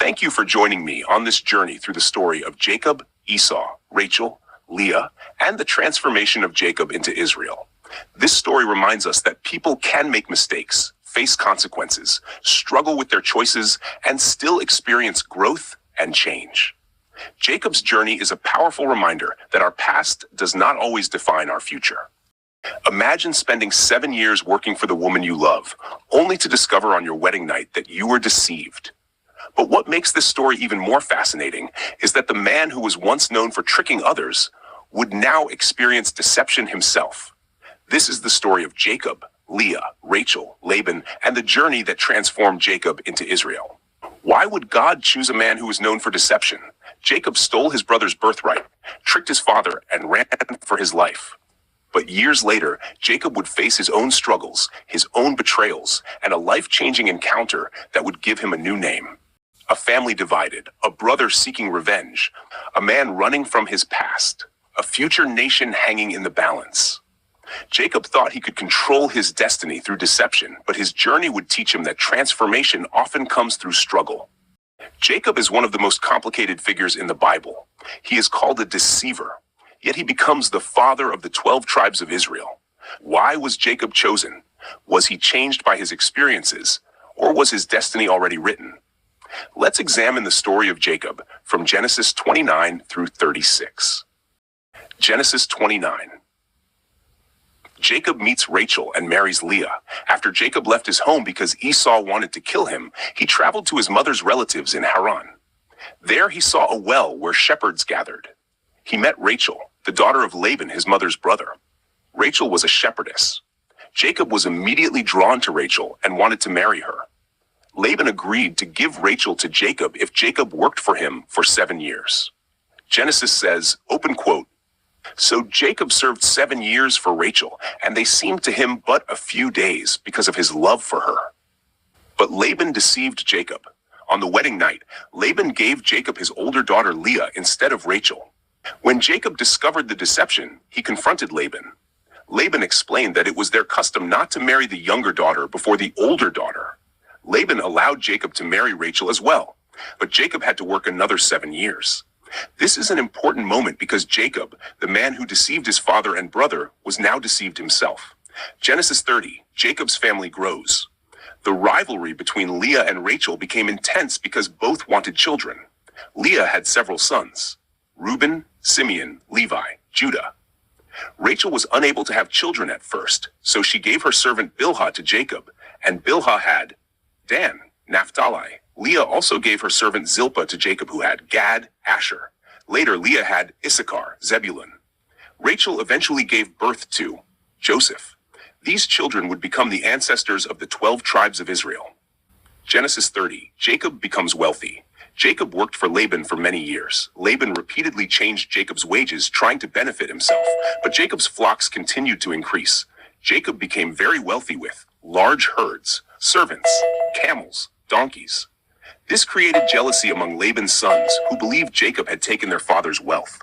Thank you for joining me on this journey through the story of Jacob, Esau, Rachel, Leah, and the transformation of Jacob into Israel. This story reminds us that people can make mistakes, face consequences, struggle with their choices, and still experience growth and change. Jacob's journey is a powerful reminder that our past does not always define our future. Imagine spending 7 years working for the woman you love, only to discover on your wedding night that you were deceived. But what makes this story even more fascinating is that the man who was once known for tricking others would now experience deception himself. This is the story of Jacob, Leah, Rachel, Laban, and the journey that transformed Jacob into Israel. Why would God choose a man who was known for deception? Jacob stole his brother's birthright, tricked his father, and ran for his life. But years later, Jacob would face his own struggles, his own betrayals, and a life-changing encounter that would give him a new name. A family divided, a brother seeking revenge, a man running from his past, a future nation hanging in the balance. Jacob thought he could control his destiny through deception, but his journey would teach him that transformation often comes through struggle. Jacob is one of the most complicated figures in the Bible. He is called a deceiver, yet he becomes the father of the 12 tribes of Israel. Why was Jacob chosen? Was he changed by his experiences, or was his destiny already written? Let's examine the story of Jacob from Genesis 29 through 36. Genesis 29. Jacob meets Rachel and marries Leah. After Jacob left his home because Esau wanted to kill him, he traveled to his mother's relatives in Haran. There he saw a well where shepherds gathered. He met Rachel, the daughter of Laban, his mother's brother. Rachel was a shepherdess. Jacob was immediately drawn to Rachel and wanted to marry her. Laban agreed to give Rachel to Jacob if Jacob worked for him for 7 years. Genesis says, open quote, "So Jacob served 7 years for Rachel, and they seemed to him but a few days because of his love for her." But Laban deceived Jacob. On the wedding night, Laban gave Jacob his older daughter Leah instead of Rachel. When Jacob discovered the deception, he confronted Laban. Laban explained that it was their custom not to marry the younger daughter before the older daughter. Laban allowed Jacob to marry Rachel as well, but Jacob had to work another 7 years. This is an important moment because Jacob, the man who deceived his father and brother, was now deceived himself. Genesis 30, Jacob's family grows. The rivalry between Leah and Rachel became intense because both wanted children. Leah had several sons: Reuben, Simeon, Levi, Judah. Rachel was unable to have children at first, so she gave her servant Bilhah to Jacob, and Bilhah had Dan, Naphtali. Leah also gave her servant Zilpah to Jacob, who had Gad, Asher. Later, Leah had Issachar, Zebulun. Rachel eventually gave birth to Joseph. These children would become the ancestors of the 12 tribes of Israel. Genesis 30, Jacob becomes wealthy. Jacob worked for Laban for many years. Laban repeatedly changed Jacob's wages, trying to benefit himself, but Jacob's flocks continued to increase. Jacob became very wealthy with large herds, servants, camels, donkeys. This created jealousy among Laban's sons, who believed Jacob had taken their father's wealth.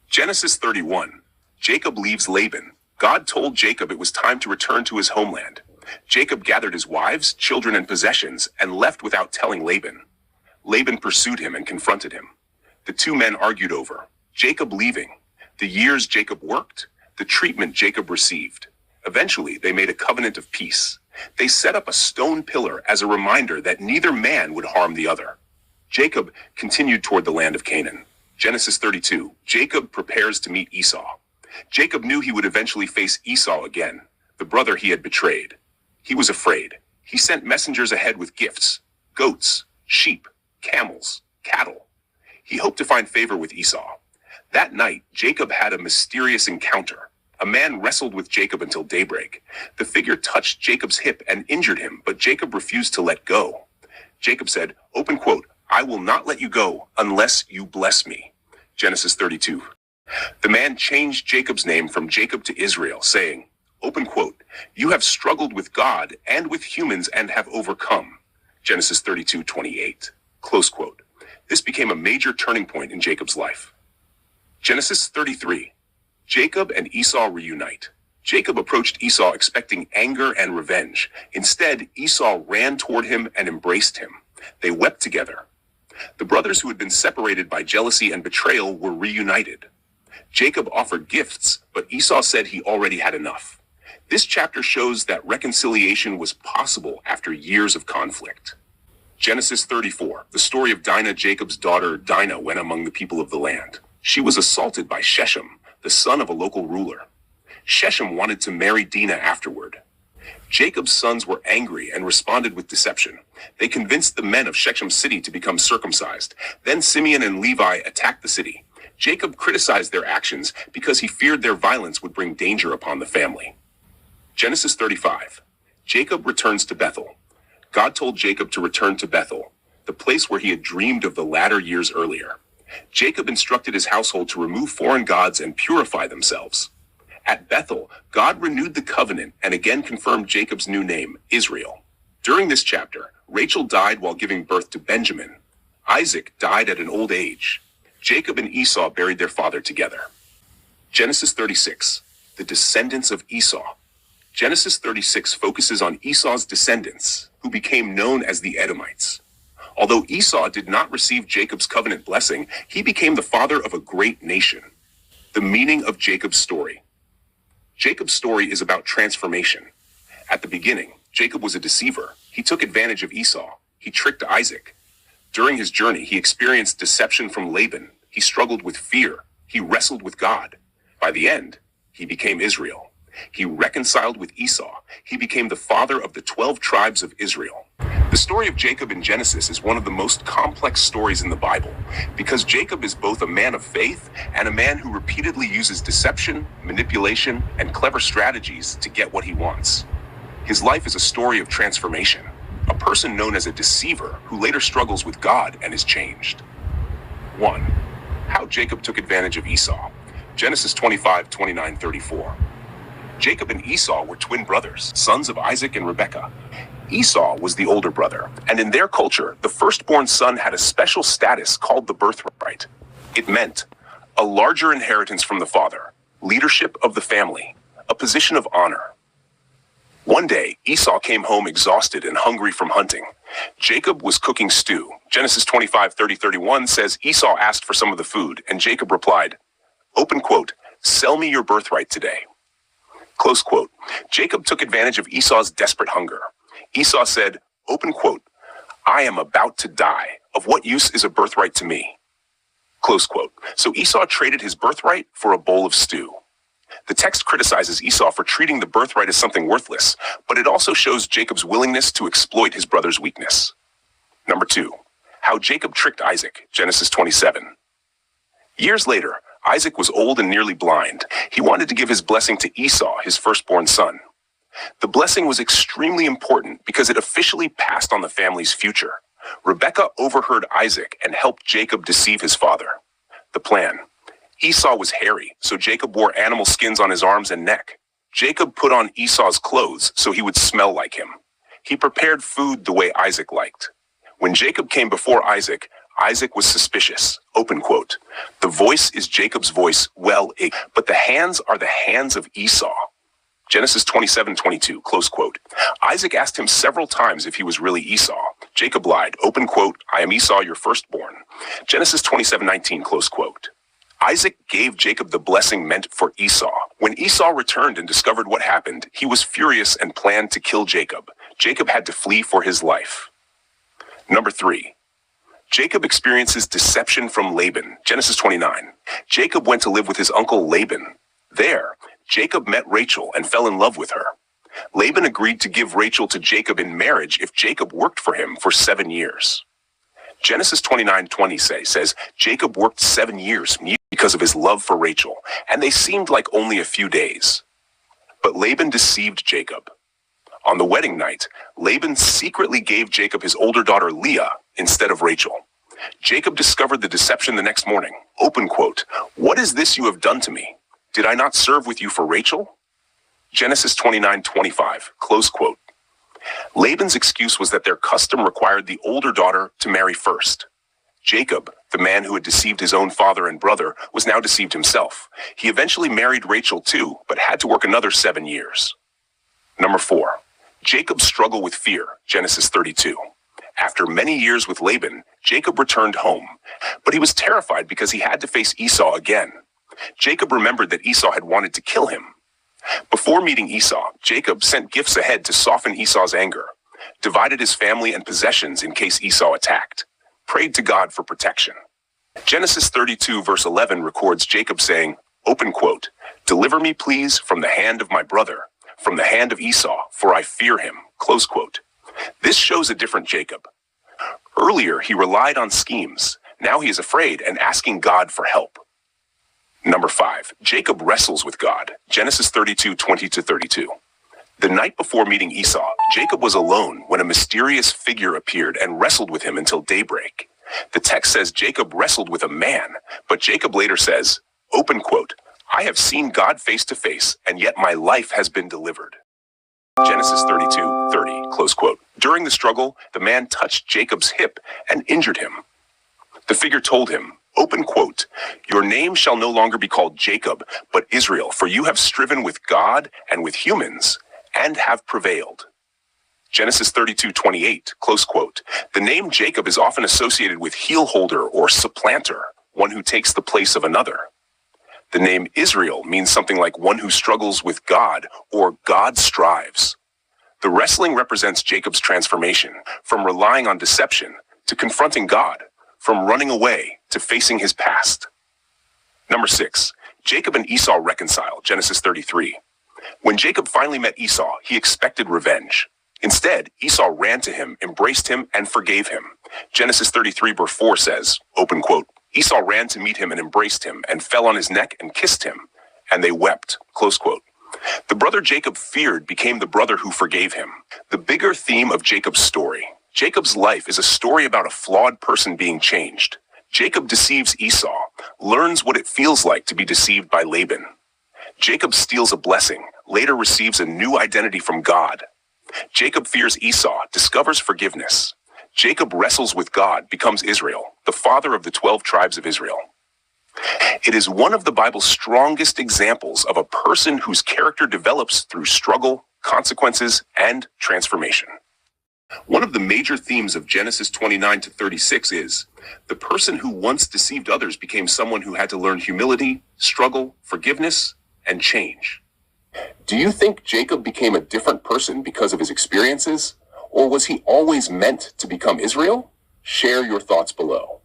Genesis 31. Jacob leaves Laban. God told Jacob it was time to return to his homeland. Jacob gathered his wives, children, and possessions and left without telling Laban. Laban pursued him and confronted him. The two men argued over Jacob leaving, the years Jacob worked, the treatment Jacob received. Eventually, they made a covenant of peace. They set up a stone pillar as a reminder that neither man would harm the other. Jacob continued toward the land of Canaan. Genesis 32. Jacob prepares to meet Esau. Jacob knew he would eventually face Esau again, the brother he had betrayed. He was afraid. He sent messengers ahead with gifts: goats, sheep, camels, cattle. He hoped to find favor with Esau. That night, Jacob had a mysterious encounter. A man wrestled with Jacob until daybreak. The figure touched Jacob's hip and injured him, but Jacob refused to let go. Jacob said, open quote, "I will not let you go unless you bless me." Genesis 32. The man changed Jacob's name from Jacob to Israel, saying, open quote, "You have struggled with God and with humans and have overcome." Genesis 32:28. Close quote. This became a major turning point in Jacob's life. Genesis 33. Jacob and Esau reunite. Jacob approached Esau expecting anger and revenge. Instead, Esau ran toward him and embraced him. They wept together. The brothers who had been separated by jealousy and betrayal were reunited. Jacob offered gifts, but Esau said he already had enough. This chapter shows that reconciliation was possible after years of conflict. Genesis 34, the story of Dinah, Jacob's daughter. Dinah went among the people of the land. She was assaulted by Shechem, the son of a local ruler. Shechem wanted to marry Dinah afterward. Jacob's sons were angry and responded with deception. They convinced the men of Shechem's city to become circumcised. Then Simeon and Levi attacked the city. Jacob criticized their actions because he feared their violence would bring danger upon the family. Genesis 35. Jacob returns to Bethel. God told Jacob to return to Bethel, the place where he had dreamed of the latter years earlier. Jacob instructed his household to remove foreign gods and purify themselves. At Bethel, God renewed the covenant and again confirmed Jacob's new name, Israel. During this chapter, Rachel died while giving birth to Benjamin. Isaac died at an old age. Jacob and Esau buried their father together. Genesis 36, the descendants of Esau. Genesis 36 focuses on Esau's descendants, who became known as the Edomites. Although Esau did not receive Jacob's covenant blessing, he became the father of a great nation. The meaning of Jacob's story. Jacob's story is about transformation. At the beginning, Jacob was a deceiver. He took advantage of Esau. He tricked Isaac. During his journey, he experienced deception from Laban. He struggled with fear. He wrestled with God. By the end, he became Israel. He reconciled with Esau. He became the father of the 12 tribes of Israel. The story of Jacob in Genesis is one of the most complex stories in the Bible because Jacob is both a man of faith and a man who repeatedly uses deception, manipulation, and clever strategies to get what he wants. His life is a story of transformation, a person known as a deceiver who later struggles with God and is changed. 1. How Jacob took advantage of Esau. Genesis 25, 29, 34. Jacob and Esau were twin brothers, sons of Isaac and Rebekah. Esau was the older brother, and in their culture, the firstborn son had a special status called the birthright. It meant a larger inheritance from the father, leadership of the family, a position of honor. One day, Esau came home exhausted and hungry from hunting. Jacob was cooking stew. Genesis 25, 30, 31 says Esau asked for some of the food, and Jacob replied, open quote, "Sell me your birthright today." Close quote. Jacob took advantage of Esau's desperate hunger. Esau said, open quote, "I am about to die. Of what use is a birthright to me?" Close quote. So Esau traded his birthright for a bowl of stew. The text criticizes Esau for treating the birthright as something worthless, but it also shows Jacob's willingness to exploit his brother's weakness. Number 2, how Jacob tricked Isaac, Genesis 27. Years later, Isaac was old and nearly blind. He wanted to give his blessing to Esau, his firstborn son. The blessing was extremely important because it officially passed on the family's future. Rebekah overheard Isaac and helped Jacob deceive his father. The plan. Esau was hairy, so Jacob wore animal skins on his arms and neck. Jacob put on Esau's clothes so he would smell like him. He prepared food the way Isaac liked. When Jacob came before Isaac, Isaac was suspicious, open quote. The voice is Jacob's voice, but the hands are the hands of Esau. Genesis 27:22, close quote. Isaac asked him several times if he was really Esau. Jacob lied, open quote, "I am Esau, your firstborn." Genesis 27:19, close quote. Isaac gave Jacob the blessing meant for Esau. When Esau returned and discovered what happened, he was furious and planned to kill Jacob. Jacob had to flee for his life. Number 3. Jacob experiences deception from Laban, Genesis 29. Jacob went to live with his uncle Laban. There, Jacob met Rachel and fell in love with her. Laban agreed to give Rachel to Jacob in marriage if Jacob worked for him for 7 years. Genesis 29:20 says Jacob worked 7 years because of his love for Rachel, and they seemed like only a few days. But Laban deceived Jacob. On the wedding night, Laban secretly gave Jacob his older daughter Leah instead of Rachel. Jacob discovered the deception the next morning. Open quote, "What is this you have done to me? Did I not serve with you for Rachel?" Genesis 29:25, close quote. Laban's excuse was that their custom required the older daughter to marry first. Jacob, the man who had deceived his own father and brother, was now deceived himself. He eventually married Rachel too, but had to work another 7 years. Number 4. Jacob's struggle with fear, Genesis 32. After many years with Laban, Jacob returned home, but he was terrified because he had to face Esau again. Jacob remembered that Esau had wanted to kill him. Before meeting Esau, Jacob sent gifts ahead to soften Esau's anger, divided his family and possessions in case Esau attacked, prayed to God for protection. Genesis 32 verse 11 records Jacob saying, open quote, "Deliver me please from the hand of my brother, from the hand of Esau, for I fear him," close quote. This shows a different Jacob. Earlier, he relied on schemes. Now he is afraid and asking God for help. Number 5, Jacob wrestles with God. Genesis 32, 20-32. The night before meeting Esau, Jacob was alone when a mysterious figure appeared and wrestled with him until daybreak. The text says Jacob wrestled with a man, but Jacob later says, open quote, "I have seen God face to face, and yet my life has been delivered." Genesis 32:30, close quote. During the struggle, the man touched Jacob's hip and injured him. The figure told him, open quote, "Your name shall no longer be called Jacob, but Israel, for you have striven with God and with humans, and have prevailed." Genesis 32:28, close quote. The name Jacob is often associated with heel holder or supplanter, one who takes the place of another. The name Israel means something like one who struggles with God or God strives. The wrestling represents Jacob's transformation from relying on deception to confronting God, from running away to facing his past. Number 6, Jacob and Esau reconcile, Genesis 33. When Jacob finally met Esau, he expected revenge. Instead, Esau ran to him, embraced him, and forgave him. Genesis 33 verse 4 says, open quote, "Esau ran to meet him and embraced him, and fell on his neck and kissed him, and they wept," close quote. The brother Jacob feared became the brother who forgave him. The bigger theme of Jacob's story. Jacob's life is a story about a flawed person being changed. Jacob deceives Esau, learns what it feels like to be deceived by Laban. Jacob steals a blessing, later receives a new identity from God. Jacob fears Esau, discovers forgiveness. Jacob wrestles with God, becomes Israel, the father of the 12 tribes of Israel. It is one of the Bible's strongest examples of a person whose character develops through struggle, consequences, and transformation. One of the major themes of Genesis 29-36 is, the person who once deceived others became someone who had to learn humility, struggle, forgiveness, and change. Do you think Jacob became a different person because of his experiences? Or was he always meant to become Israel? Share your thoughts below.